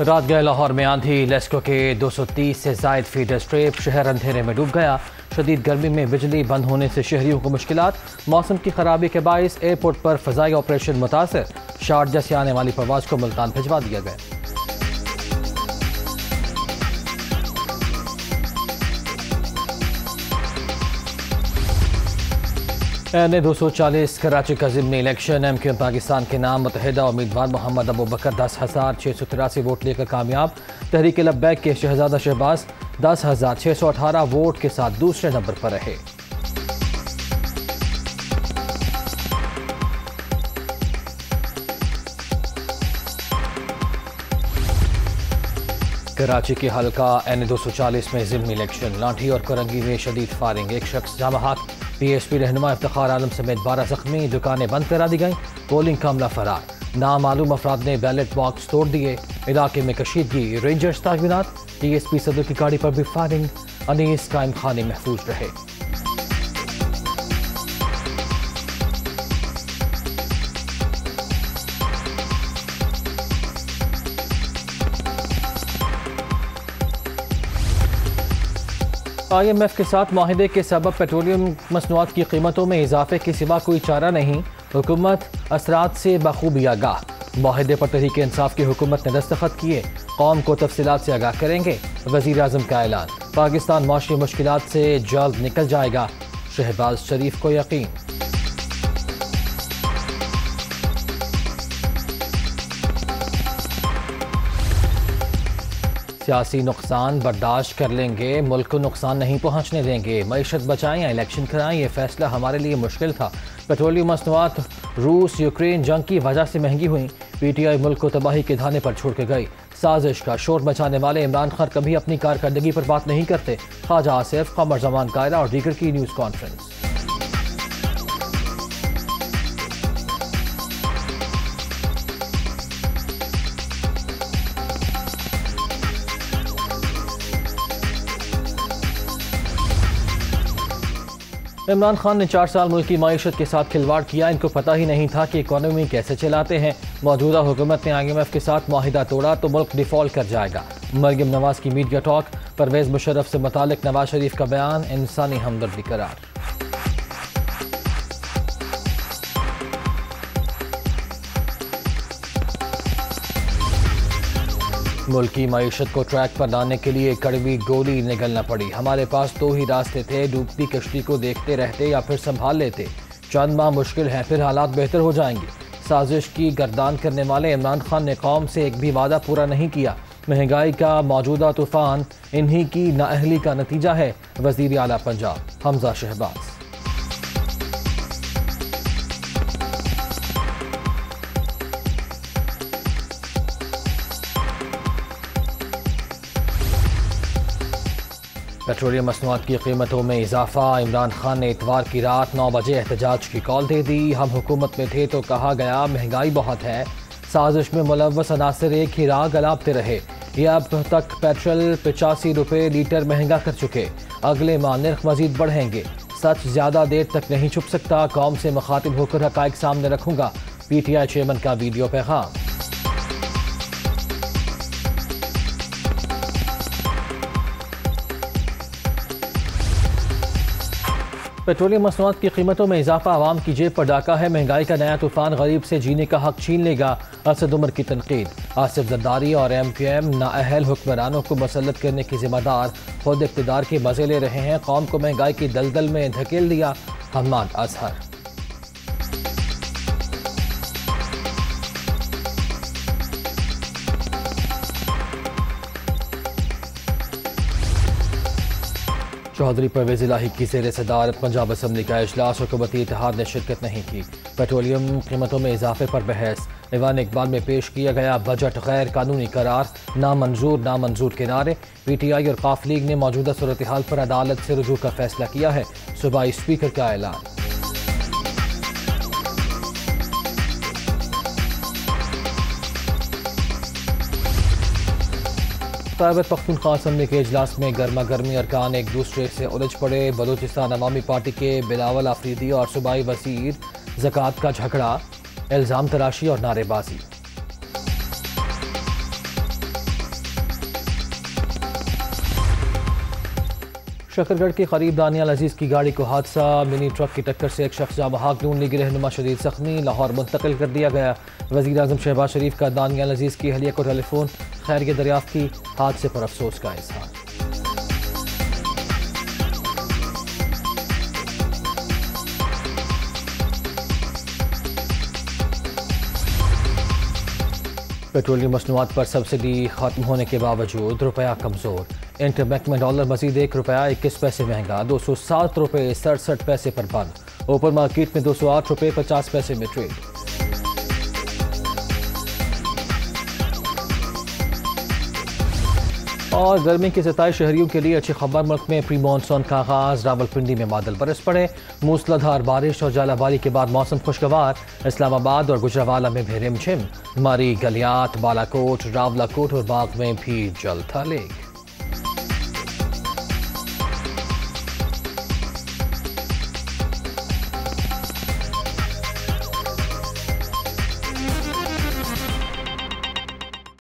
रात गए लाहौर में आंधी, लेस्को के 230 से जायद फीडर स्ट्रेप, शहर अंधेरे में डूब गया। शदीद गर्मी में बिजली बंद होने से शहरियों को मुश्किलात। मौसम की खराबी के बायस एयरपोर्ट पर फ़ज़ाई ऑपरेशन मुतासर। शारजा से आने वाली परवाज़ को मुल्तान भिजवा दिया गया। एन 240 कराची का ज़िमनी इलेक्शन। MQM पाकिस्तान के नाम मुतहदा उम्मीदवार मोहम्मद अबू बकर 10,683 वोट लेकर कामयाब। तहरीक लब्बैक के शहजादा शहबाज 10,618 वोट के साथ दूसरे नंबर पर रहे। कराची के हल्का N 240 में ज़िमनी इलेक्शन। लाठी और करंगी में शदीद फायरिंग, एक शख्स जामा हक। PSP रहनुमा इफ्तिखार आलम समेत 12 जख्मी। दुकानें बंद करा दी गई। पोलिंग का अमला फरार। नामालूम अफराद ने बैलेट बॉक्स तोड़ दिए। इलाके में कशीदगी, रेंजर्स ताकीनात। DSP सदर की गाड़ी पर भी फायरिंग। अनीस कायम खाने महफूज रहे। IMF के साथ माहिदे के सबब पेट्रोलियम मसनूआत की कीमतों में इजाफे के सिवा कोई चारा नहीं। हुकूमत असरात से बखूबी आगाह। माहिदे पर तहरीक इंसाफ की हुकूमत ने दस्तखत किए। कौम को तफसीलात से आगाह करेंगे। वज़ीर आज़म का ऐलान। पाकिस्तान माशी मुश्किलात से जल्द निकल जाएगा, शहबाज शरीफ को यकीन। सियासी नुकसान बर्दाश्त कर लेंगे, मुल्क को नुकसान नहीं पहुंचने देंगे। मईशत बचाएं या इलेक्शन कराएं, ये फैसला हमारे लिए मुश्किल था। पेट्रोलियम मसनूआत रूस यूक्रेन जंग की वजह से महंगी हुई। PTI मुल्क को तबाही के धाने पर छोड़ के गई। साजिश का शोर मचाने वाले इमरान खान कभी अपनी कारकर्दगी पर बात नहीं करते। ख्वाजा आसिफ, कमर जमान कायरा और दीगर की न्यूज़ कॉन्फ्रेंस। इमरान खान ने 4 साल मुल्क की माईशत के साथ खिलवाड़ किया। इनको पता ही नहीं था कि इकॉनमी कैसे चलाते हैं। मौजूदा हुकूमत ने IMF के साथ माहिदा तोड़ा तो मुल्क डिफॉल्ट कर जाएगा। मरियम नवाज की मीडिया टॉक। परवेज मुशर्रफ से मुतालिक नवाज शरीफ का बयान इंसानी हमदर्दी करार। मुल्क की मईशत को ट्रैक पर लाने के लिए कड़वी गोली निगलना पड़ी। हमारे पास 2 ही रास्ते थे, डूबती कश्ती को देखते रहते या फिर संभाल लेते। चंद माह मुश्किल हैं, फिर हालात बेहतर हो जाएंगे। साजिश की गर्दान करने वाले इमरान खान ने कौम से एक भी वादा पूरा नहीं किया। महंगाई का मौजूदा तूफान इन्हीं की नाअहली का नतीजा है। वज़ीर आला पंजाब हमजा शहबाज। पेट्रोलियम मसनूआत की कीमतों में इजाफा। इमरान खान ने इतवार की रात 9 बजे एहतजाज की कॉल दे दी। हम हुकूमत में थे तो कहा गया महंगाई बहुत है। साजिश में मुलव्वस अनासर एक ही राह गलाबते रहे। ये अब तक पेट्रोल 85 रुपये लीटर महंगा कर चुके। अगले माह निर्ख मजीद बढ़ेंगे। सच ज़्यादा देर तक नहीं छुप सकता। कौम से मुखातिब होकर हक़ाइक़ सामने रखूंगा। PTI चेयरमैन का वीडियो पैगाम। पेट्रोलियम मसनूआत की कीमतों में इजाफा आवाम की जेब पर डाका है। महंगाई का नया तूफान गरीब से जीने का हक छीन लेगा। असद उमर की तनकीद। आसिफ जरदारी और MQM नाअहल हुक्मरानों को मसल्लत करने की जिम्मेदार खुद इक़्तिदार के मजे ले रहे हैं। कौम को महंगाई की दलदल में धकेल दिया। हम्माद अजहर। चौधरी परवेज इलाही की ज़ेर सदारत पंजाब असम्बली का इजलास। हुकूमती इत्तेहाद ने शिरकत नहीं की। पेट्रोलियम कीमतों में इजाफे पर बहस। ईवान इकबाल में पेश किया गया बजट गैर कानूनी करार। नामंजूर के नारे। PTI और काफ लीग ने मौजूदा सूरत हाल पर अदालत से रुजू का फैसला किया है। सूबाई स्पीकर का ऐलान। खैबर पख्तूनख्वा असम्बली के इजलास में गर्मा गर्मी अरकान एक दूसरे से उलझ पड़े। बलूचिस्तान अवामी पार्टी के बिलावल आफरीदी और सूबाई वजीर ज़कात का झगड़ा, इल्ज़ाम तराशी और नारेबाजी। शकरगढ़ के करीब दानियाल अजीज की गाड़ी को हादसा, मिनी ट्रक की टक्कर से एक शख्स जाँ बहाक नून लीगी रहनुमा शदीद जख्मी, लाहौर मुंतकिल कर दिया गया। वज़ीर आज़म शहबाज शरीफ का दानियाल अजीज की अहलिया को टेलीफोन, खैरियत दरियाफ्त की, हादसे पर अफसोस का इजहार। पेट्रोलियम मसनूआत पर सब्सिडी खत्म होने के बावजूद रुपया कमज़ोर, इंटरबैंक में डॉलर मजीद ₹1 महंगा, 207 रुपये 67 पैसे पर बंद। ओपन मार्केट में 208 रुपये 50 पैसे में ट्रेड। और गर्मी के सताए शहरियों के लिए अच्छी खबर, मुल्क में प्री मानसून का आगाज, रावलपिंडी में बादल बरस पड़े, मूसलाधार बारिश और जालाबारी के बाद मौसम खुशगवार। इस्लामाबाद और गुजरावाला में भी रिमझिम, मारी, गलियात, बालाकोट, रावलाकोट और बाग में भी जल था लेक।